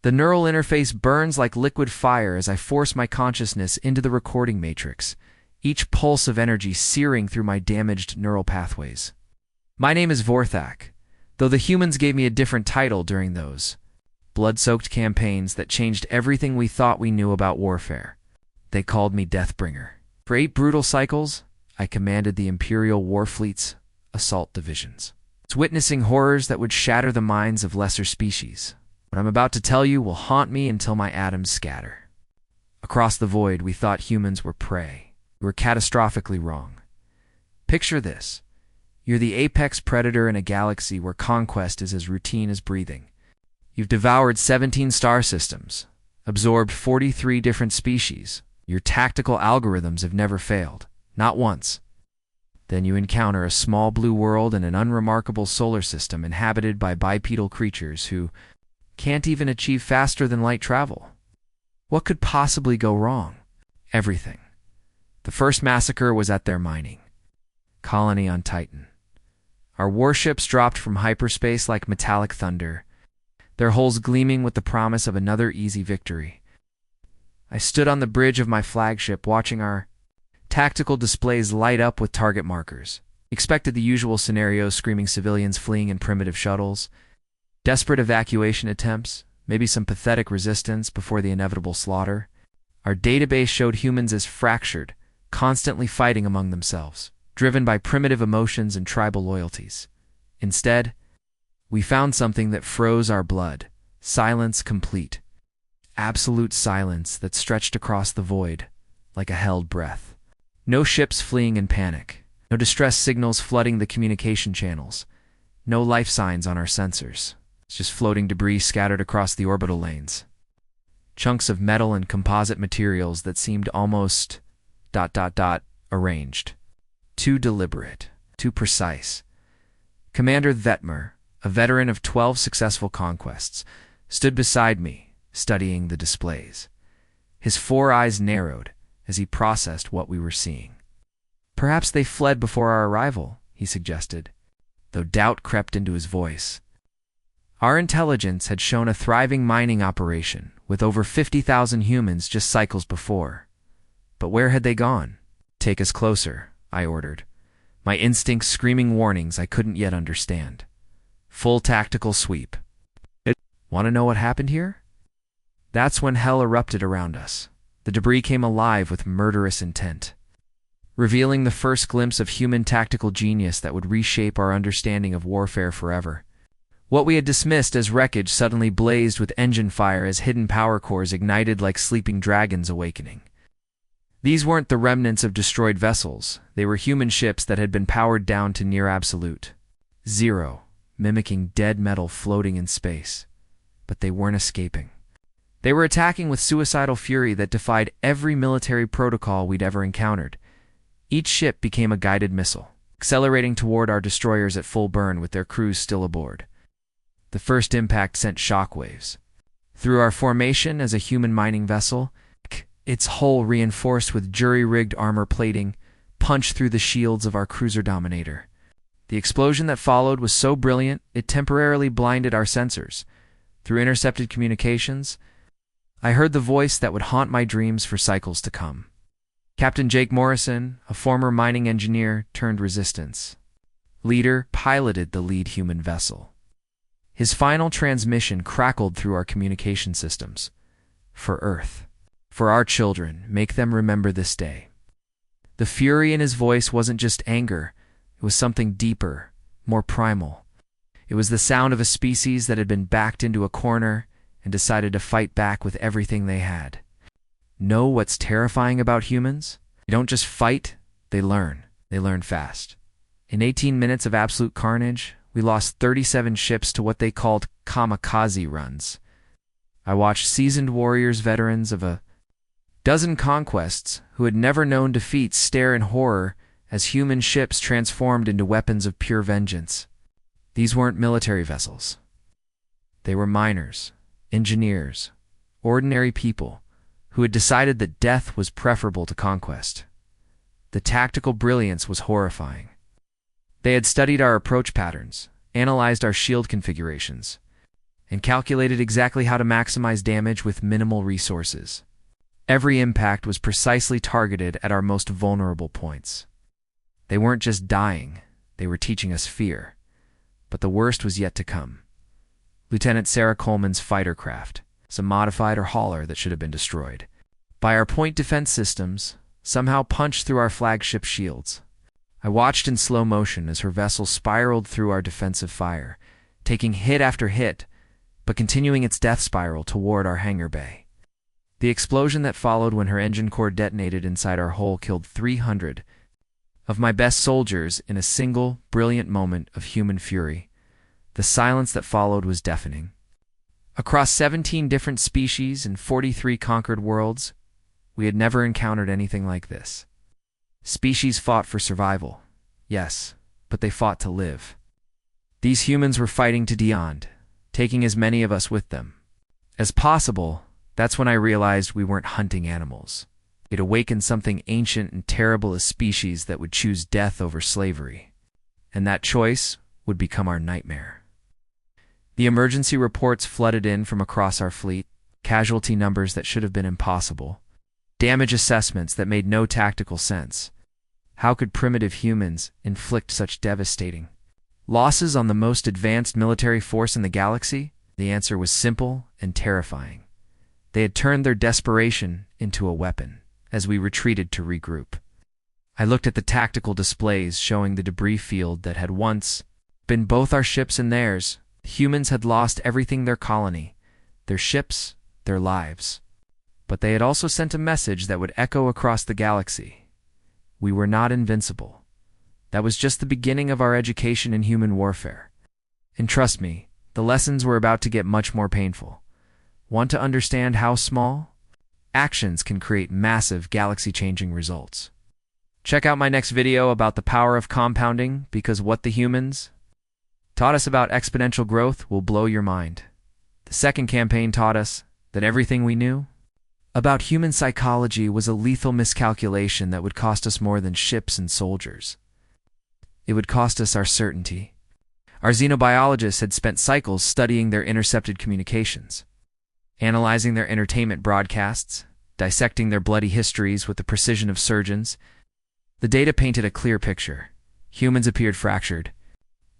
The neural interface burns like liquid fire as I force my consciousness into the recording matrix, each pulse of energy searing through my damaged neural pathways. My name is Vorthak, though the humans gave me a different title during those blood-soaked campaigns that changed everything we thought we knew about warfare. They called me Deathbringer. For 8 brutal cycles, I commanded the Imperial Warfleet's assault divisions. It's witnessing horrors that would shatter the minds of lesser species. What I'm about to tell you will haunt me until my atoms scatter. Across the void, we thought humans were prey. We were catastrophically wrong. Picture this. You're the apex predator in a galaxy where conquest is as routine as breathing. You've devoured 17 star systems, absorbed 43 different species. Your tactical algorithms have never failed, not once. Then you encounter a small blue world in an unremarkable solar system inhabited by bipedal creatures who can't even achieve faster than light travel. What could possibly go wrong? Everything. The first massacre was at their mining colony on Titan. Our warships dropped from hyperspace like metallic thunder, their hulls gleaming with the promise of another easy victory. I stood on the bridge of my flagship watching our tactical displays light up with target markers. Expected the usual scenarios: screaming civilians fleeing in primitive shuttles, desperate evacuation attempts, maybe some pathetic resistance before the inevitable slaughter. Our database showed humans as fractured, constantly fighting among themselves, driven by primitive emotions and tribal loyalties. Instead, we found something that froze our blood: silence complete. Absolute silence that stretched across the void like a held breath. No ships fleeing in panic, no distress signals flooding the communication channels, no life signs on our sensors. It's just floating debris scattered across the orbital lanes. Chunks of metal and composite materials that seemed almost ... arranged. Too deliberate, too precise. Commander Vetmer, a veteran of 12 successful conquests, stood beside me, studying the displays. His 4 eyes narrowed as he processed what we were seeing. Perhaps they fled before our arrival, he suggested, though doubt crept into his voice. Our intelligence had shown a thriving mining operation with over 50,000 humans just cycles before. But where had they gone? Take us closer, I ordered, my instincts screaming warnings I couldn't yet understand. Full tactical sweep. Want to know what happened here? That's when hell erupted around us. The debris came alive with murderous intent, revealing the first glimpse of human tactical genius that would reshape our understanding of warfare forever. What we had dismissed as wreckage suddenly blazed with engine fire as hidden power cores ignited like sleeping dragons awakening. These weren't the remnants of destroyed vessels. They were human ships that had been powered down to near absolute zero, mimicking dead metal floating in space. But they weren't escaping. They were attacking with suicidal fury that defied every military protocol we'd ever encountered. Each ship became a guided missile, accelerating toward our destroyers at full burn with their crews still aboard. The first impact sent shockwaves through our formation as a human mining vessel. Its hull, reinforced with jury-rigged armor plating, punched through the shields of our cruiser dominator. The explosion that followed was so brilliant it temporarily blinded our sensors. Through intercepted communications, I heard the voice that would haunt my dreams for cycles to come. Captain Jake Morrison, a former mining engineer turned resistance leader, piloted the lead human vessel. His final transmission crackled through our communication systems. For Earth, for our children, make them remember this day. The fury in his voice wasn't just anger, it was something deeper, more primal. It was the sound of a species that had been backed into a corner and decided to fight back with everything they had. Know what's terrifying about humans? They don't just fight, they learn. They learn fast. In 18 minutes of absolute carnage, we lost 37 ships to what they called kamikaze runs. I watched seasoned warriors, veterans of a dozen conquests, who had never known defeat, stare in horror as human ships transformed into weapons of pure vengeance. These weren't military vessels. They were miners, engineers, ordinary people who had decided that death was preferable to conquest. The tactical brilliance was horrifying. They had studied our approach patterns, analyzed our shield configurations, and calculated exactly how to maximize damage with minimal resources. Every impact was precisely targeted at our most vulnerable points. They weren't just dying, they were teaching us fear. But the worst was yet to come. Lieutenant Sarah Coleman's fighter craft, some modified or hauler that should have been destroyed, by our point defense systems, somehow punched through our flagship shields. I watched in slow motion as her vessel spiraled through our defensive fire, taking hit after hit, but continuing its death spiral toward our hangar bay. The explosion that followed when her engine core detonated inside our hull killed 300 of my best soldiers in a single, brilliant moment of human fury. The silence that followed was deafening. Across 17 different species and 43 conquered worlds, we had never encountered anything like this. Species fought for survival, yes, but they fought to live. These humans were fighting to beyond, taking as many of us with them as possible. That's when I realized we weren't hunting animals. It awakened something ancient and terrible, a species that would choose death over slavery. And that choice would become our nightmare. The emergency reports flooded in from across our fleet, casualty numbers that should have been impossible, damage assessments that made no tactical sense. How could primitive humans inflict such devastating losses on the most advanced military force in the galaxy? The answer was simple and terrifying. They had turned their desperation into a weapon as we retreated to regroup. I looked at the tactical displays showing the debris field that had once been both our ships and theirs. Humans had lost everything: their colony, their ships, their lives. But they had also sent a message that would echo across the galaxy. We were not invincible. That was just the beginning of our education in human warfare. And trust me, the lessons were about to get much more painful. Want to understand how small actions can create massive galaxy-changing results? Check out my next video about the power of compounding, because what the humans taught us about exponential growth will blow your mind. The second campaign taught us that everything we knew about human psychology was a lethal miscalculation that would cost us more than ships and soldiers. It would cost us our certainty. Our xenobiologists had spent cycles studying their intercepted communications, analyzing their entertainment broadcasts, dissecting their bloody histories with the precision of surgeons. The data painted a clear picture. Humans appeared fractured,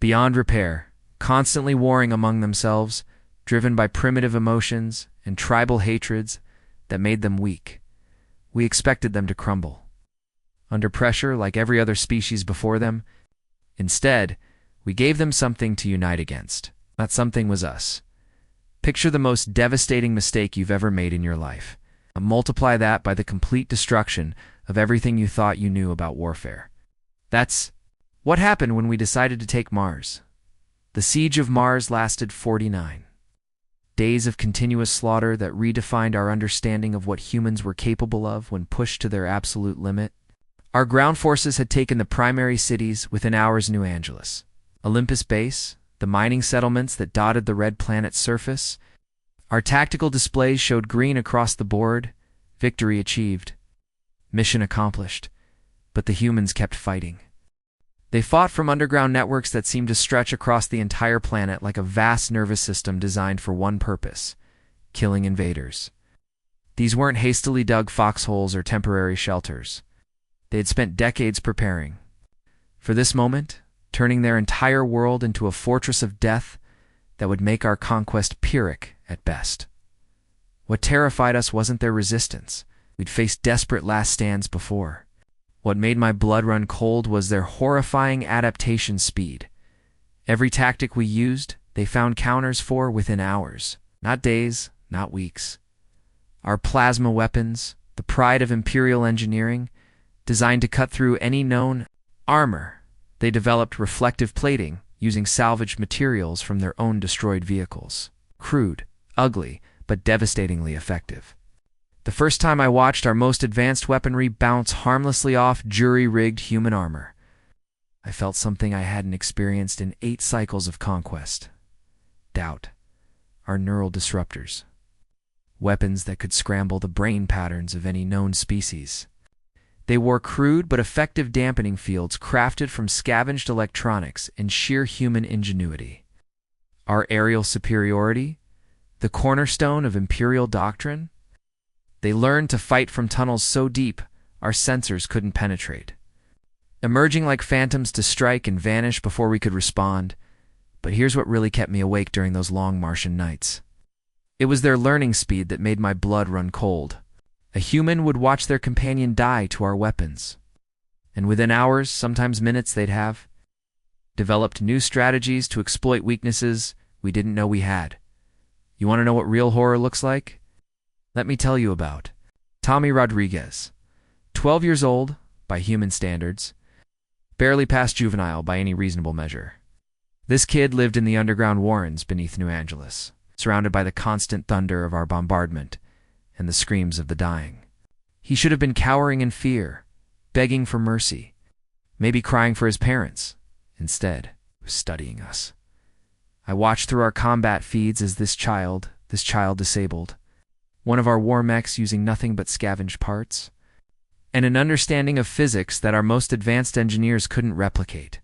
beyond repair, constantly warring among themselves, driven by primitive emotions and tribal hatreds that made them weak. We expected them to crumble under pressure like every other species before them. Instead, we gave them something to unite against. That something was us. Picture the most devastating mistake you've ever made in your life, and multiply that by the complete destruction of everything you thought you knew about warfare. That's what happened when we decided to take Mars. The siege of Mars lasted 49 days of continuous slaughter that redefined our understanding of what humans were capable of when pushed to their absolute limit. Our ground forces had taken the primary cities within hours: New Angeles, Olympus Base, the mining settlements that dotted the red planet's surface. Our tactical displays showed green across the board. Victory achieved. Mission accomplished. But the humans kept fighting. They fought from underground networks that seemed to stretch across the entire planet like a vast nervous system designed for one purpose: killing invaders. These weren't hastily dug foxholes or temporary shelters. They had spent decades preparing for this moment, turning their entire world into a fortress of death that would make our conquest Pyrrhic at best. What terrified us wasn't their resistance. We'd faced desperate last stands before. What made my blood run cold was their horrifying adaptation speed. Every tactic we used, they found counters for within hours. Not days, not weeks. Our plasma weapons, the pride of Imperial engineering, designed to cut through any known armor. They developed reflective plating using salvaged materials from their own destroyed vehicles. Crude, ugly, but devastatingly effective. The first time I watched our most advanced weaponry bounce harmlessly off jury-rigged human armor, I felt something I hadn't experienced in 8 cycles of conquest. Doubt. Our neural disruptors. Weapons that could scramble the brain patterns of any known species. They wore crude but effective dampening fields crafted from scavenged electronics and sheer human ingenuity. Our aerial superiority the cornerstone of Imperial doctrine? They learned to fight from tunnels so deep our sensors couldn't penetrate, emerging like phantoms to strike and vanish before we could respond. But here's what really kept me awake during those long Martian nights. It was their learning speed that made my blood run cold. A human would watch their companion die to our weapons, and within hours, sometimes minutes, they'd have developed new strategies to exploit weaknesses we didn't know we had. You want to know what real horror looks like? Let me tell you about Tommy Rodriguez. 12 years old, by human standards, barely past juvenile by any reasonable measure. This kid lived in the underground warrens beneath New Angeles, surrounded by the constant thunder of our bombardment and the screams of the dying. He should have been cowering in fear, begging for mercy, maybe crying for his parents. Instead, he was studying us. I watched through our combat feeds as this child disabled, one of our war mechs using nothing but scavenged parts, and an understanding of physics that our most advanced engineers couldn't replicate.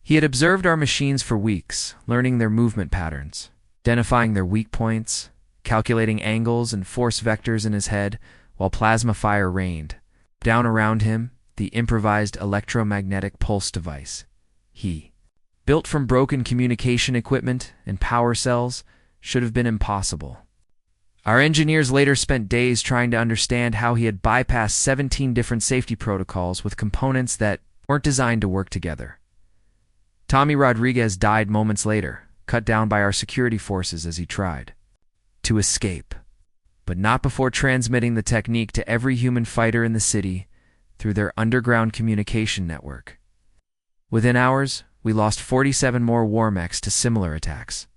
He had observed our machines for weeks, learning their movement patterns, identifying their weak points, calculating angles and force vectors in his head while plasma fire rained down around him, the improvised electromagnetic pulse device. He, built from broken communication equipment and power cells, should have been impossible. Our engineers later spent days trying to understand how he had bypassed 17 different safety protocols with components that weren't designed to work together. Tommy Rodriguez died moments later, cut down by our security forces as he tried to escape, but not before transmitting the technique to every human fighter in the city through their underground communication network. Within hours, we lost 47 more war mechs to similar attacks.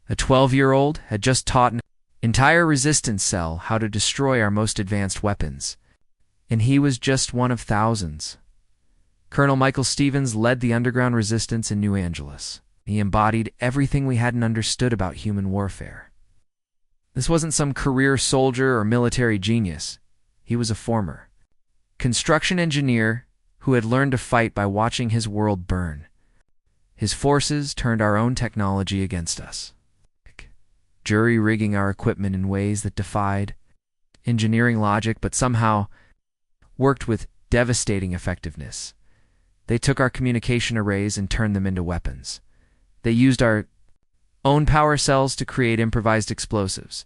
A 12-year-old had just taught an entire resistance cell how to destroy our most advanced weapons, and he was just one of thousands. Colonel Michael Stevens led the underground resistance in New Angeles. He embodied everything we hadn't understood about human warfare. This wasn't some career soldier or military genius. He was a former construction engineer who had learned to fight by watching his world burn. His forces turned our own technology against us, jury-rigging our equipment in ways that defied engineering logic but somehow worked with devastating effectiveness. They took our communication arrays and turned them into weapons. They used our own power cells to create improvised explosives.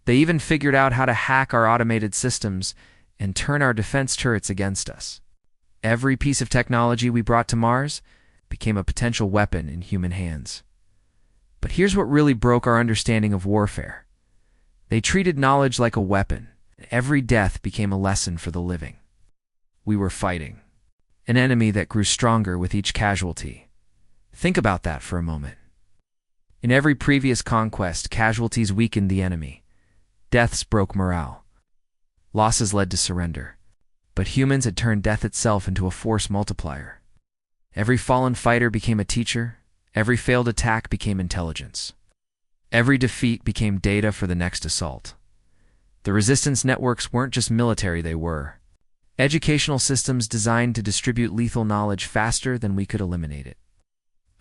They even figured out how to hack our automated systems and turn our defense turrets against us. Every piece of technology we brought to Mars became a potential weapon in human hands. But here's what really broke our understanding of warfare. They treated knowledge like a weapon, and every death became a lesson for the living. We were fighting an enemy that grew stronger with each casualty. Think about that for a moment. In every previous conquest, casualties weakened the enemy. Deaths broke morale. Losses led to surrender. But humans had turned death itself into a force multiplier. Every fallen fighter became a teacher. Every failed attack became intelligence. Every defeat became data for the next assault. The resistance networks weren't just military, they were educational systems designed to distribute lethal knowledge faster than we could eliminate it.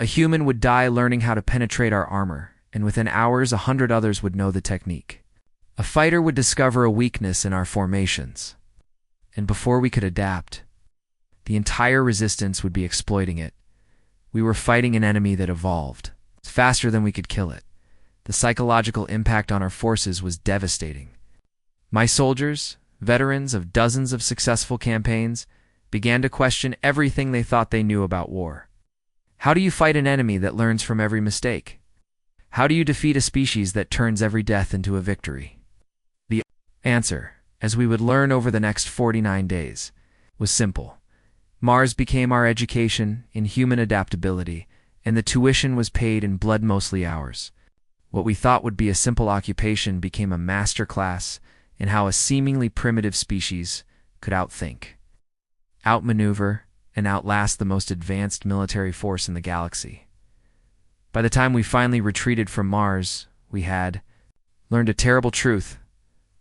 A human would die learning how to penetrate our armor, and within hours 100 others would know the technique. A fighter would discover a weakness in our formations, and before we could adapt, the entire resistance would be exploiting it. We were fighting an enemy that evolved faster than we could kill it. The psychological impact on our forces was devastating. My soldiers, veterans of dozens of successful campaigns, began to question everything they thought they knew about war. How do you fight an enemy that learns from every mistake? How do you defeat a species that turns every death into a victory? The answer, as we would learn over the next 49 days, was simple. Mars became our education in human adaptability, and the tuition was paid in blood, mostly ours. What we thought would be a simple occupation became a master class in how a seemingly primitive species could outthink, outmaneuver, and outlast the most advanced military force in the galaxy. By the time we finally retreated from Mars, we had learned a terrible truth.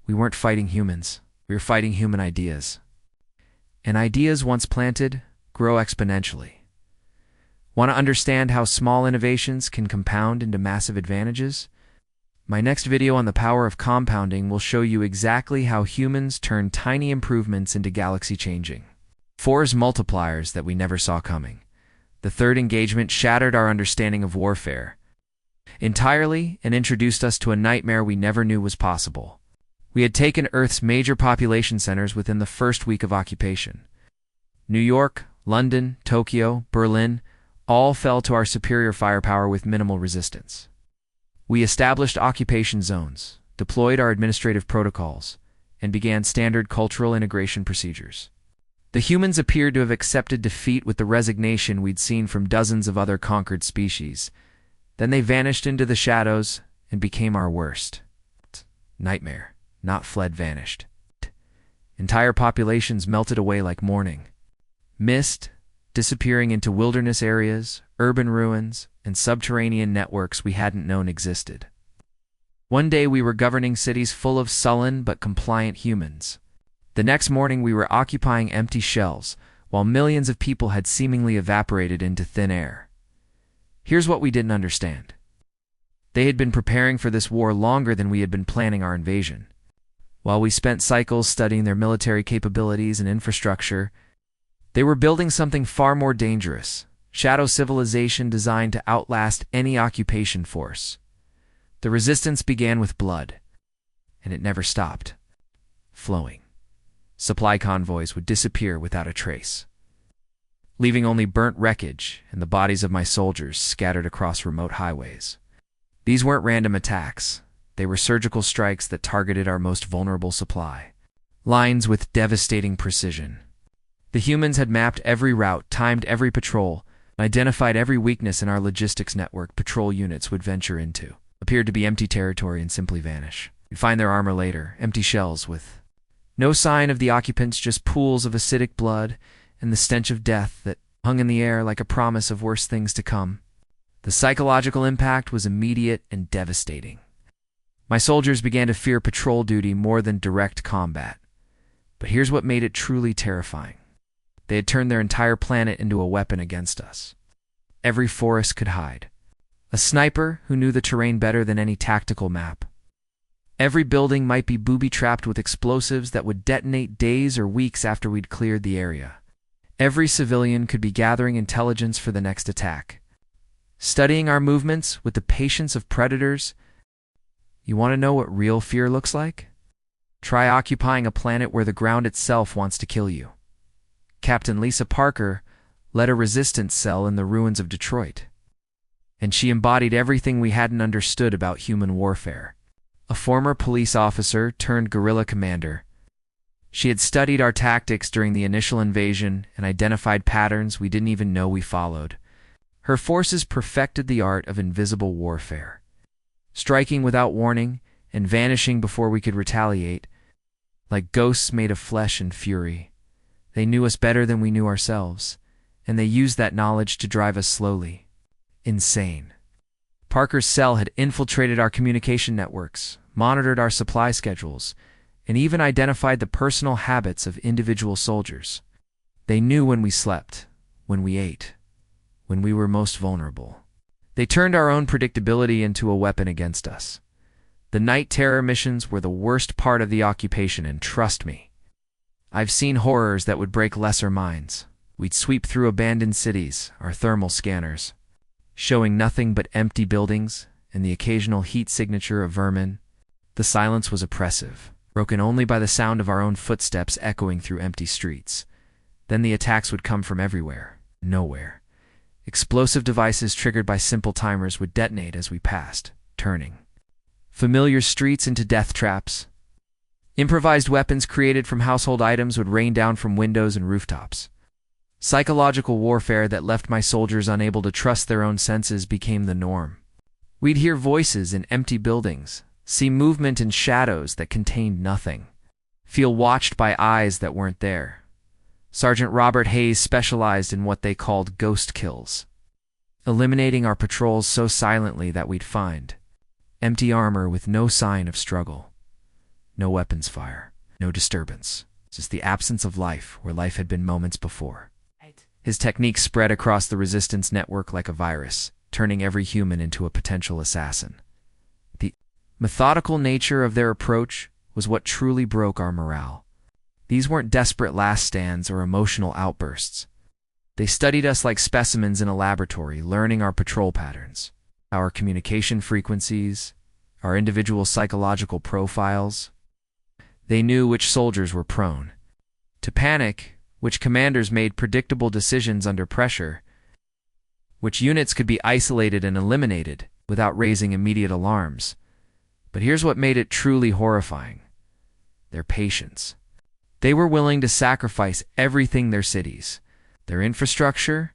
We weren't fighting humans. We were fighting human ideas. And ideas, once planted, grow exponentially. Want to understand how small innovations can compound into massive advantages? My next video on the power of compounding will show you exactly how humans turn tiny improvements into galaxy-changing force multipliers that we never saw coming. The third engagement shattered our understanding of warfare entirely and introduced us to a nightmare we never knew was possible. We had taken Earth's major population centers within the first week of occupation. New York, London, Tokyo, Berlin, all fell to our superior firepower with minimal resistance. We established occupation zones, deployed our administrative protocols, and began standard cultural integration procedures. The humans appeared to have accepted defeat with the resignation we'd seen from dozens of other conquered species. Then they vanished into the shadows and became our worst nightmare, not fled, vanished. Entire populations melted away like morning mist, disappearing into wilderness areas, urban ruins, and subterranean networks we hadn't known existed. One day we were governing cities full of sullen but compliant humans. The next morning we were occupying empty shells, while millions of people had seemingly evaporated into thin air. Here's what we didn't understand. They had been preparing for this war longer than we had been planning our invasion. While we spent cycles studying their military capabilities and infrastructure, they were building something far more dangerous, shadow civilization designed to outlast any occupation force. The resistance began with blood, and it never stopped flowing. Supply convoys would disappear without a trace, leaving only burnt wreckage and the bodies of my soldiers scattered across remote highways. These weren't random attacks. They were surgical strikes that targeted our most vulnerable supply lines with devastating precision. The humans had mapped every route, timed every patrol, and identified every weakness in our logistics network patrol units would venture into. Appeared to be empty territory and simply vanish. You'd find their armor later, empty shells with no sign of the occupants, just pools of acidic blood and the stench of death that hung in the air like a promise of worse things to come. The psychological impact was immediate and devastating. My soldiers began to fear patrol duty more than direct combat. But here's what made it truly terrifying. They had turned their entire planet into a weapon against us. Every forest could hide. A sniper who knew the terrain better than any tactical map. Every building might be booby-trapped with explosives that would detonate days or weeks after we'd cleared the area. Every civilian could be gathering intelligence for the next attack, studying our movements with the patience of predators. You want to know what real fear looks like? Try occupying a planet where the ground itself wants to kill you. Captain Lisa Parker led a resistance cell in the ruins of Detroit, and she embodied everything we hadn't understood about human warfare. A former police officer turned guerrilla commander, she had studied our tactics during the initial invasion and identified patterns we didn't even know we followed. Her forces perfected the art of invisible warfare, striking without warning and vanishing before we could retaliate, like ghosts made of flesh and fury. They knew us better than we knew ourselves, and they used that knowledge to drive us slowly insane. Parker's cell had infiltrated our communication networks, monitored our supply schedules, and even identified the personal habits of individual soldiers. They knew when we slept, when we ate, when we were most vulnerable. They turned our own predictability into a weapon against us. The night terror missions were the worst part of the occupation, and trust me, I've seen horrors that would break lesser minds. We'd sweep through abandoned cities, our thermal scanners showing nothing but empty buildings and the occasional heat signature of vermin. The silence was oppressive, broken only by the sound of our own footsteps echoing through empty streets. Then the attacks would come from everywhere, nowhere. Explosive devices triggered by simple timers would detonate as we passed, turning familiar streets into death traps. Improvised weapons created from household items would rain down from windows and rooftops. Psychological warfare that left my soldiers unable to trust their own senses became the norm. We'd hear voices in empty buildings, see movement in shadows that contained nothing, feel watched by eyes that weren't there. Sergeant Robert Hayes specialized in what they called ghost kills, eliminating our patrols so silently that we'd find empty armor with no sign of struggle, no weapons fire, no disturbance, just the absence of life where life had been moments before. His technique spread across the resistance network like a virus, turning every human into a potential assassin. methodical nature of their approach was what truly broke our morale. These weren't desperate last stands or emotional outbursts. They studied us like specimens in a laboratory, learning our patrol patterns, our communication frequencies, our individual psychological profiles. They knew which soldiers were prone to panic, which commanders made predictable decisions under pressure, which units could be isolated and eliminated without raising immediate alarms. But here's what made it truly horrifying: their patience. They were willing to sacrifice everything: their cities, their infrastructure,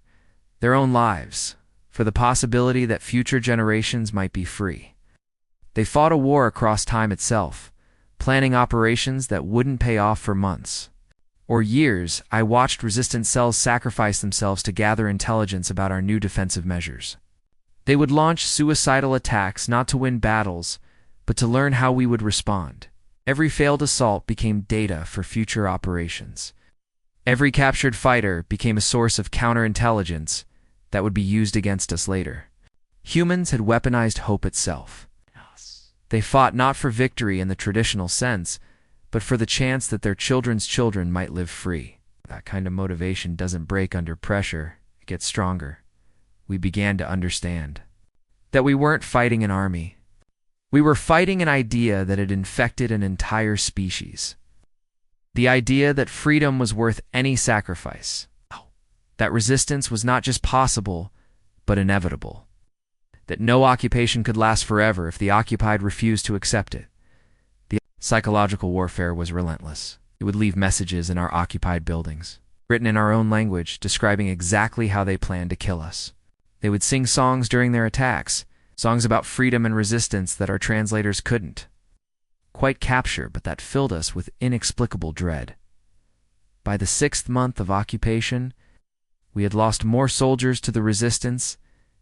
their own lives, for the possibility that future generations might be free. They fought a war across time itself, planning operations that wouldn't pay off for months or years. I watched resistance cells sacrifice themselves to gather intelligence about our new defensive measures. They would launch suicidal attacks not to win battles, but to learn how we would respond. Every failed assault became data for future operations. Every captured fighter became a source of counterintelligence that would be used against us later. Humans had weaponized hope itself. They fought not for victory in the traditional sense, but for the chance that their children's children might live free. That kind of motivation doesn't break under pressure, it gets stronger. We began to understand that we weren't fighting an army. We were fighting an idea that had infected an entire species. The idea that freedom was worth any sacrifice. That resistance was not just possible, but inevitable. That no occupation could last forever if the occupied refused to accept it. The psychological warfare was relentless. It would leave messages in our occupied buildings, written in our own language, describing exactly how they planned to kill us. They would sing songs during their attacks, songs about freedom and resistance that our translators couldn't quite capture, but that filled us with inexplicable dread. By the 6th month of occupation, we had lost more soldiers to the resistance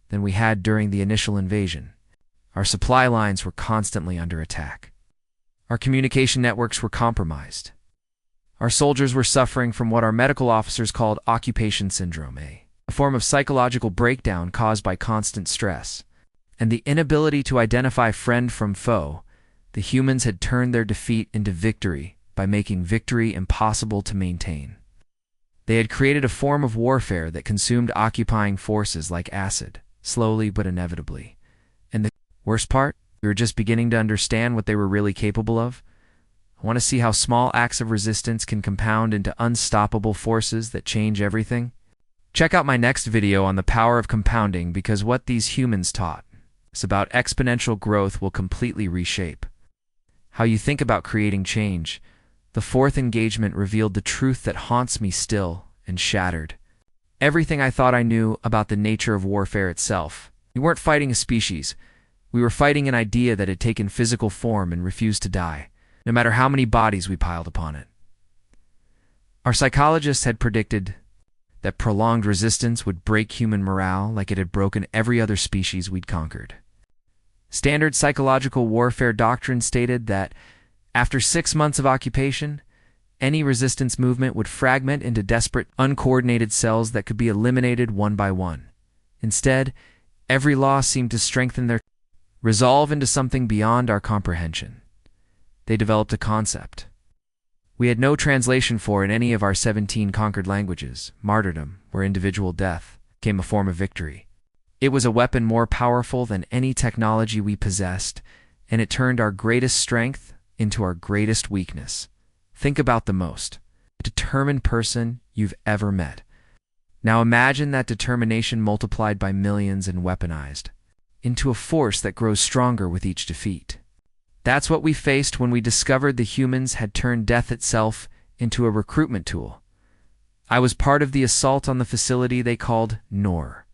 than we had during the initial invasion. Our supply lines were constantly under attack. Our communication networks were compromised. Our soldiers were suffering from what our medical officers called occupation syndrome, a form of psychological breakdown caused by constant stress and the inability to identify friend from foe. The humans had turned their defeat into victory by making victory impossible to maintain. They had created a form of warfare that consumed occupying forces like acid, slowly but inevitably. And the worst part? We were just beginning to understand what they were really capable of. I want to see how small acts of resistance can compound into unstoppable forces that change everything. Check out my next video on the power of compounding, because what these humans taught us about exponential growth will completely reshape how you think about creating change. The 4th engagement revealed the truth that haunts me still and shattered everything I thought I knew about the nature of warfare itself. We weren't fighting a species. We were fighting an idea that had taken physical form and refused to die, no matter how many bodies we piled upon it. Our psychologists had predicted that prolonged resistance would break human morale like it had broken every other species we'd conquered. Standard psychological warfare doctrine stated that after 6 months of occupation, any resistance movement would fragment into desperate, uncoordinated cells that could be eliminated one by one. Instead, every loss seemed to strengthen their resolve into something beyond our comprehension. They developed a concept we had no translation for in any of our 17 conquered languages: martyrdom, where individual death became a form of victory. It was a weapon more powerful than any technology we possessed, and it turned our greatest strength into our greatest weakness. Think about the most determined person you've ever met. Now imagine that determination multiplied by millions and weaponized into a force that grows stronger with each defeat. That's what we faced when we discovered the humans had turned death itself into a recruitment tool. I was part of the assault on the facility they called Nor.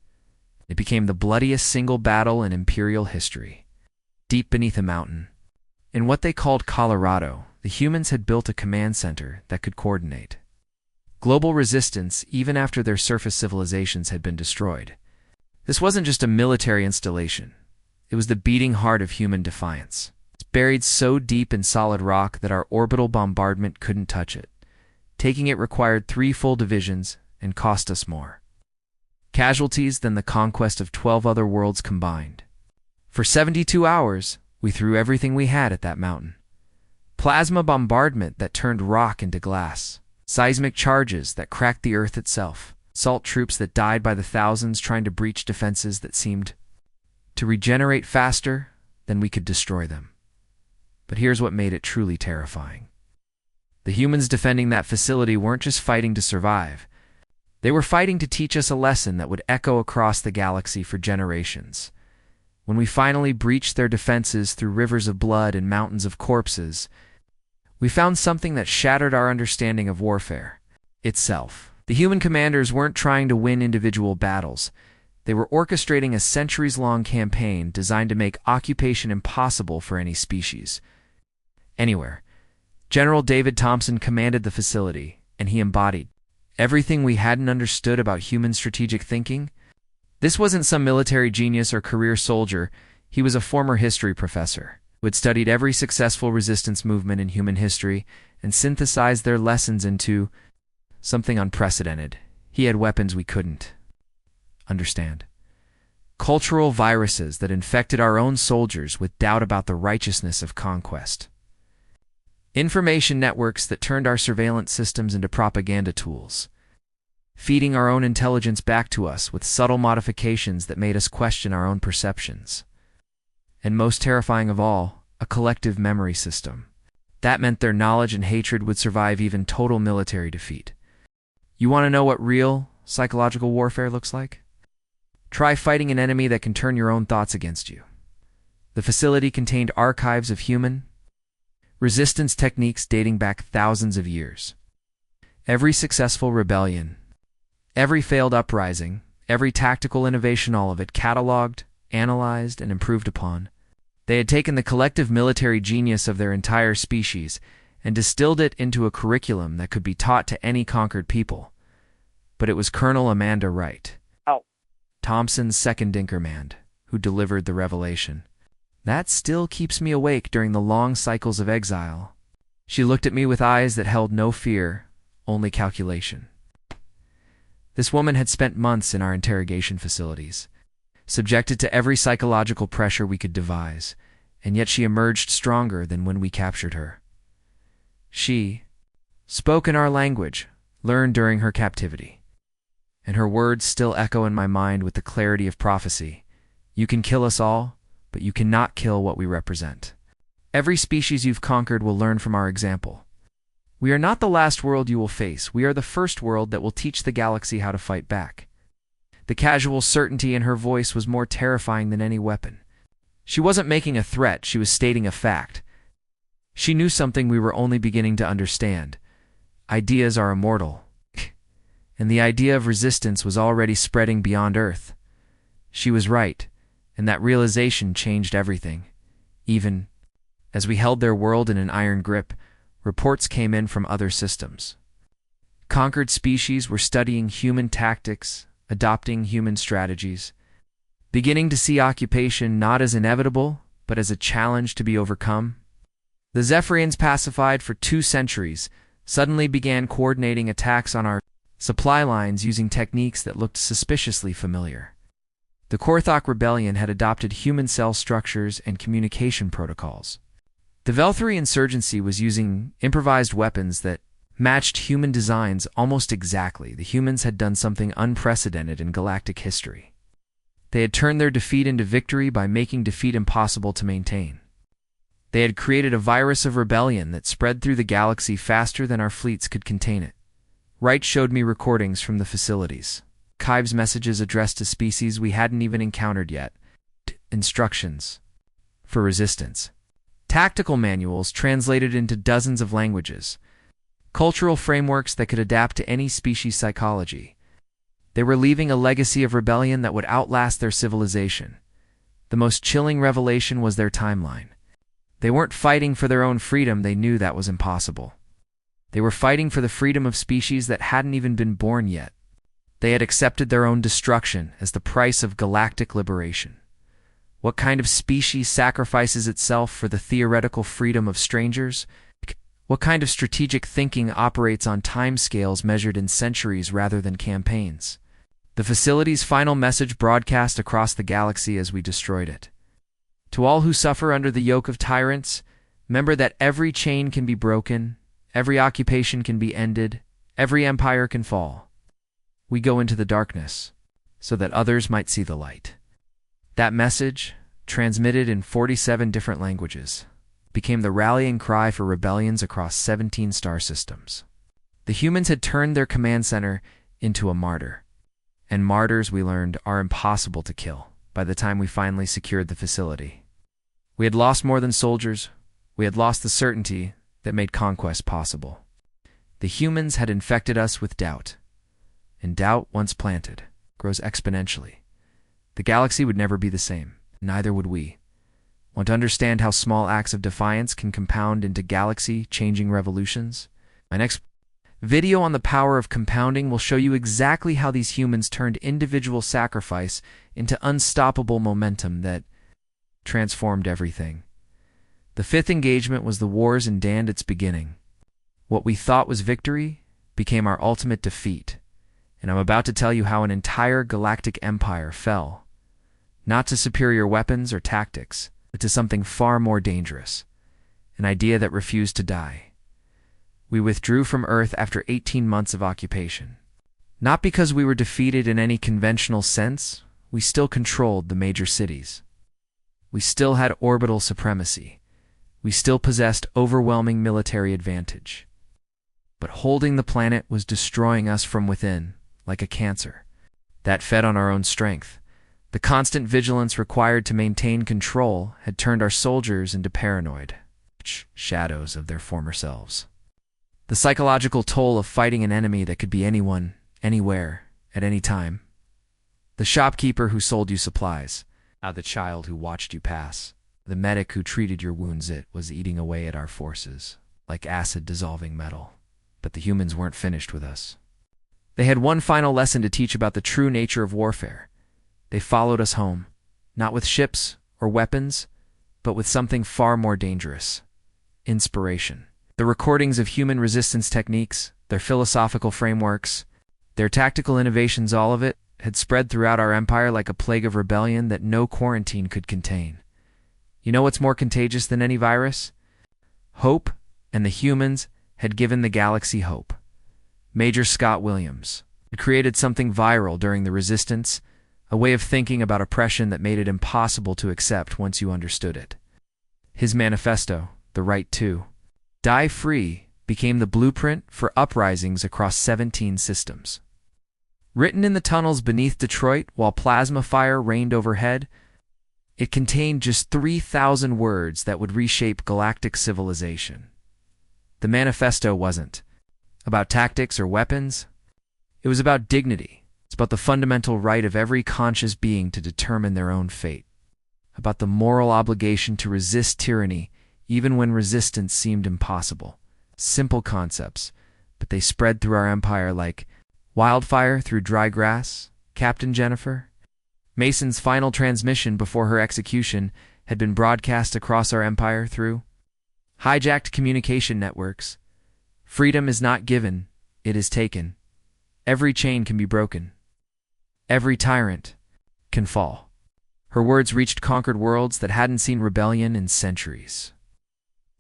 It became the bloodiest single battle in Imperial history. Deep beneath a mountain, in what they called Colorado, the humans had built a command center that could coordinate global resistance even after their surface civilizations had been destroyed. This wasn't just a military installation. It was the beating heart of human defiance. It's buried so deep in solid rock that our orbital bombardment couldn't touch it. Taking it required 3 full divisions and cost us more casualties than the conquest of 12 other worlds combined. For 72 hours, We threw everything we had at that mountain. Plasma bombardment that turned rock into glass. Seismic charges that cracked the earth itself. Salt troops that died by the thousands trying to breach defenses that seemed to regenerate faster than we could destroy them. But here's what made it truly terrifying. The humans defending that facility weren't just fighting to survive. They were fighting to teach us a lesson that would echo across the galaxy for generations. When we finally breached their defenses through rivers of blood and mountains of corpses, we found something that shattered our understanding of warfare itself. The human commanders weren't trying to win individual battles. They were orchestrating a centuries-long campaign designed to make occupation impossible for any species. Anywhere. General David Thompson commanded the facility, and he embodied everything we hadn't understood about human strategic thinking. This wasn't some military genius or career soldier. He was a former history professor who had studied every successful resistance movement in human history and synthesized their lessons into something unprecedented. He had weapons we couldn't understand. Cultural viruses that infected our own soldiers with doubt about the righteousness of conquest. Information networks that turned our surveillance systems into propaganda tools, feeding our own intelligence back to us with subtle modifications that made us question our own perceptions. And most terrifying of all, a collective memory system. That meant their knowledge and hatred would survive even total military defeat. You want to know what real psychological warfare looks like? Try fighting an enemy that can turn your own thoughts against you. The facility contained archives of human resistance techniques dating back thousands of years. Every successful rebellion, every failed uprising, every tactical innovation, all of it cataloged, analyzed, and improved upon. They had taken the collective military genius of their entire species and distilled it into a curriculum that could be taught to any conquered people. But it was Colonel Amanda Wright, Thompson's second-in-command, who delivered the revelation. That still keeps me awake during the long cycles of exile. She looked at me with eyes that held no fear, only calculation. This woman had spent months in our interrogation facilities, subjected to every psychological pressure we could devise, and yet she emerged stronger than when we captured her. She spoke in our language, learned during her captivity, and her words still echo in my mind with the clarity of prophecy. You can kill us all, but you cannot kill what we represent. Every species you've conquered will learn from our example. We are not the last world you will face. We are the first world that will teach the galaxy how to fight back. The casual certainty in her voice was more terrifying than any weapon. She wasn't making a threat, she was stating a fact. She knew something we were only beginning to understand. Ideas are immortal. And the idea of resistance was already spreading beyond Earth. She was right, and that realization changed everything. Even as we held their world in an iron grip, reports came in from other systems. Conquered species were studying human tactics, adopting human strategies, beginning to see occupation not as inevitable, but as a challenge to be overcome. The Zephyrians, pacified for 2 centuries, suddenly began coordinating attacks on our supply lines using techniques that looked suspiciously familiar. The Korthok Rebellion had adopted human cell structures and communication protocols. The Velthari insurgency was using improvised weapons that matched human designs almost exactly. The humans had done something unprecedented in galactic history. They had turned their defeat into victory by making defeat impossible to maintain. They had created a virus of rebellion that spread through the galaxy faster than our fleets could contain it. Wright showed me recordings from the facilities. Kive's messages addressed to species we hadn't even encountered yet. Instructions for resistance. Tactical manuals translated into dozens of languages. Cultural frameworks that could adapt to any species' psychology. They were leaving a legacy of rebellion that would outlast their civilization. The most chilling revelation was their timeline. They weren't fighting for their own freedom, they knew that was impossible. They were fighting for the freedom of species that hadn't even been born yet. They had accepted their own destruction as the price of galactic liberation. What kind of species sacrifices itself for the theoretical freedom of strangers? What kind of strategic thinking operates on timescales measured in centuries rather than campaigns? The facility's final message broadcast across the galaxy as we destroyed it. To all who suffer under the yoke of tyrants, remember that every chain can be broken, every occupation can be ended, every empire can fall. We go into the darkness so that others might see the light. That message, transmitted in 47 different languages, became the rallying cry for rebellions across 17 star systems. The humans had turned their command center into a martyr, and martyrs, we learned, are impossible to kill by the time we finally secured the facility. We had lost more than soldiers. We had lost the certainty that made conquest possible. The humans had infected us with doubt, and doubt, once planted, grows exponentially. The galaxy would never be the same, neither would we. Want to understand how small acts of defiance can compound into galaxy-changing revolutions? My next video on the power of compounding will show you exactly how these humans turned individual sacrifice into unstoppable momentum that transformed everything. The fifth engagement was the wars in Dandit's beginning. What we thought was victory became our ultimate defeat, and I'm about to tell you how an entire galactic empire fell, not to superior weapons or tactics, but to something far more dangerous, an idea that refused to die. We withdrew from Earth after 18 months of occupation. Not because we were defeated in any conventional sense, we still controlled the major cities. We still had orbital supremacy. We still possessed overwhelming military advantage. But holding the planet was destroying us from within, like a cancer. That fed on our own strength. The constant vigilance required to maintain control had turned our soldiers into paranoid shadows of their former selves. The psychological toll of fighting an enemy that could be anyone, anywhere, at any time. The shopkeeper who sold you supplies. The child who watched you pass. The medic who treated your wounds. It was eating away at our forces, like acid dissolving metal. But the humans weren't finished with us. They had one final lesson to teach about the true nature of warfare. They followed us home, not with ships or weapons, but with something far more dangerous: inspiration. The recordings of human resistance techniques, their philosophical frameworks, their tactical innovations, all of it had spread throughout our empire like a plague of rebellion that no quarantine could contain. You know what's more contagious than any virus? Hope, and the humans had given the galaxy hope. Major Scott Williams had created something viral during the resistance, a way of thinking about oppression that made it impossible to accept once you understood it. His manifesto, The Right to Die Free, became the blueprint for uprisings across 17 systems. Written in the tunnels beneath Detroit while plasma fire reigned overhead, it contained just 3,000 words that would reshape galactic civilization. The manifesto wasn't about tactics or weapons. It was about dignity. It's about the fundamental right of every conscious being to determine their own fate. About the moral obligation to resist tyranny even when resistance seemed impossible. Simple concepts, but they spread through our empire like wildfire through dry grass. Captain Jennifer? Mason's final transmission before her execution had been broadcast across our empire through hijacked communication networks. Freedom is not given, it is taken. Every chain can be broken. Every tyrant can fall. Her words reached conquered worlds that hadn't seen rebellion in centuries.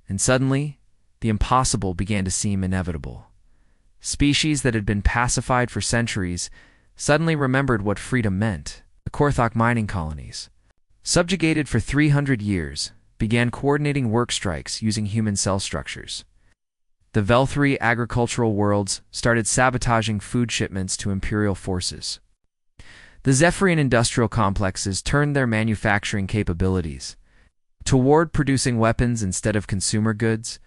And suddenly, the impossible began to seem inevitable. Species that had been pacified for centuries suddenly remembered what freedom meant. The Korthok mining colonies, subjugated for 300 years, began coordinating work strikes using human cell structures. The Velthri agricultural worlds started sabotaging food shipments to Imperial forces. The Zephyrian industrial complexes turned their manufacturing capabilities toward producing weapons instead of consumer goods.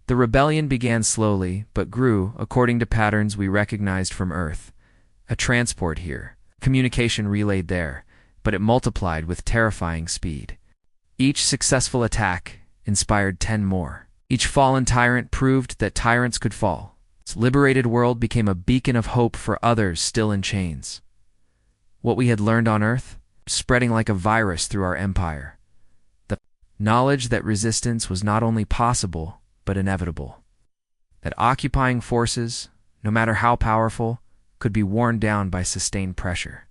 The rebellion began slowly, but grew according to patterns we recognized from Earth. A transport here, communication relayed there, but it multiplied with terrifying speed. Each successful attack inspired 10 more. Each fallen tyrant proved that tyrants could fall. Its liberated world became a beacon of hope for others still in chains. What we had learned on Earth, spreading like a virus through our empire. The knowledge that resistance was not only possible, but inevitable. That occupying forces, no matter how powerful, could be worn down by sustained pressure.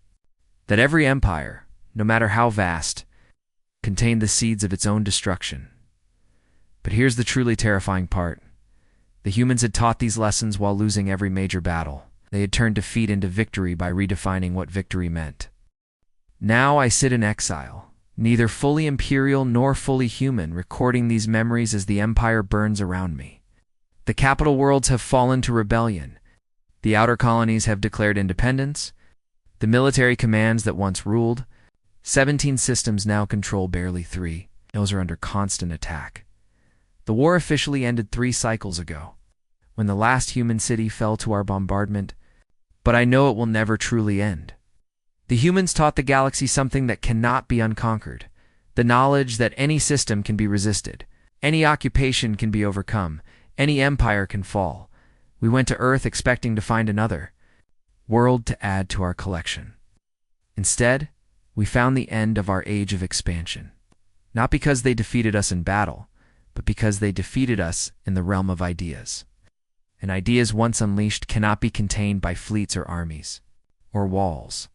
That every empire, no matter how vast, contained the seeds of its own destruction. But here's the truly terrifying part. The humans had taught these lessons while losing every major battle. They had turned defeat into victory by redefining what victory meant. Now I sit in exile, neither fully imperial nor fully human, recording these memories as the empire burns around me. The capital worlds have fallen to rebellion. The outer colonies have declared independence. The military commands that once ruled, 17 systems now control barely 3. Those are under constant attack. The war officially ended 3 cycles ago, when the last human city fell to our bombardment, but I know it will never truly end. The humans taught the galaxy something that cannot be unconquered, the knowledge that any system can be resisted, any occupation can be overcome, any empire can fall. We went to Earth expecting to find another world to add to our collection. Instead, we found the end of our age of expansion, not because they defeated us in battle, but because they defeated us in the realm of ideas. And ideas once unleashed cannot be contained by fleets or armies, or walls.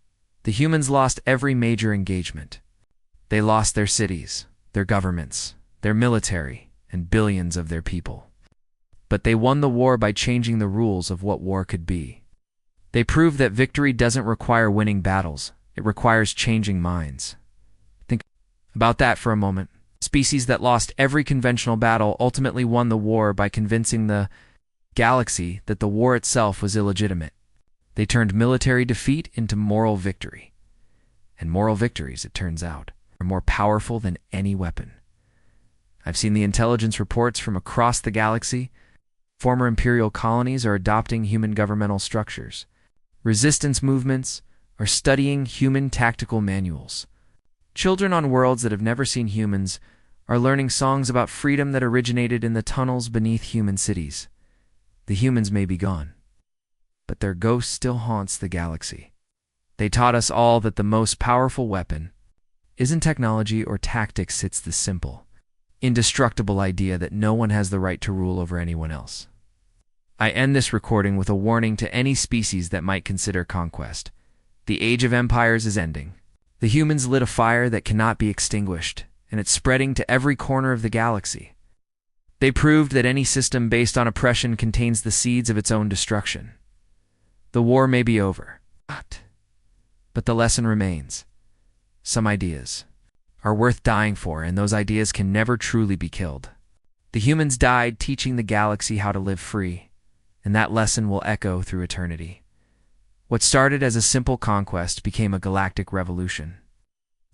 The humans lost every major engagement. They lost their cities, their governments, their military, and billions of their people. But they won the war by changing the rules of what war could be. They proved that victory doesn't require winning battles, it requires changing minds. Think about that for a moment. Species that lost every conventional battle ultimately won the war by convincing the galaxy that the war itself was illegitimate. They turned military defeat into moral victory. And moral victories, it turns out, are more powerful than any weapon. I've seen the intelligence reports from across the galaxy. Former imperial colonies are adopting human governmental structures. Resistance movements are studying human tactical manuals. Children on worlds that have never seen humans are learning songs about freedom that originated in the tunnels beneath human cities. The humans may be gone, but their ghost still haunts the galaxy. They taught us all that the most powerful weapon isn't technology or tactics, it's the simple, indestructible idea that no one has the right to rule over anyone else. I end this recording with a warning to any species that might consider conquest. The age of empires is ending. The humans lit a fire that cannot be extinguished, and it's spreading to every corner of the galaxy. They proved that any system based on oppression contains the seeds of its own destruction. The war may be over, but the lesson remains. Some ideas are worth dying for, and those ideas can never truly be killed. The humans died teaching the galaxy how to live free, and that lesson will echo through eternity. What started as a simple conquest became a galactic revolution.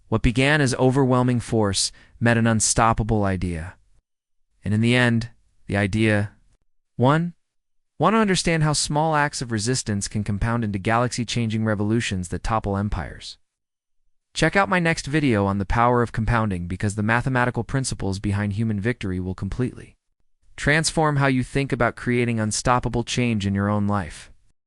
What began as overwhelming force met an unstoppable idea. And in the end, the idea won. Want to understand how small acts of resistance can compound into galaxy-changing revolutions that topple empires? Check out my next video on the power of compounding, because the mathematical principles behind human victory will completely transform how you think about creating unstoppable change in your own life.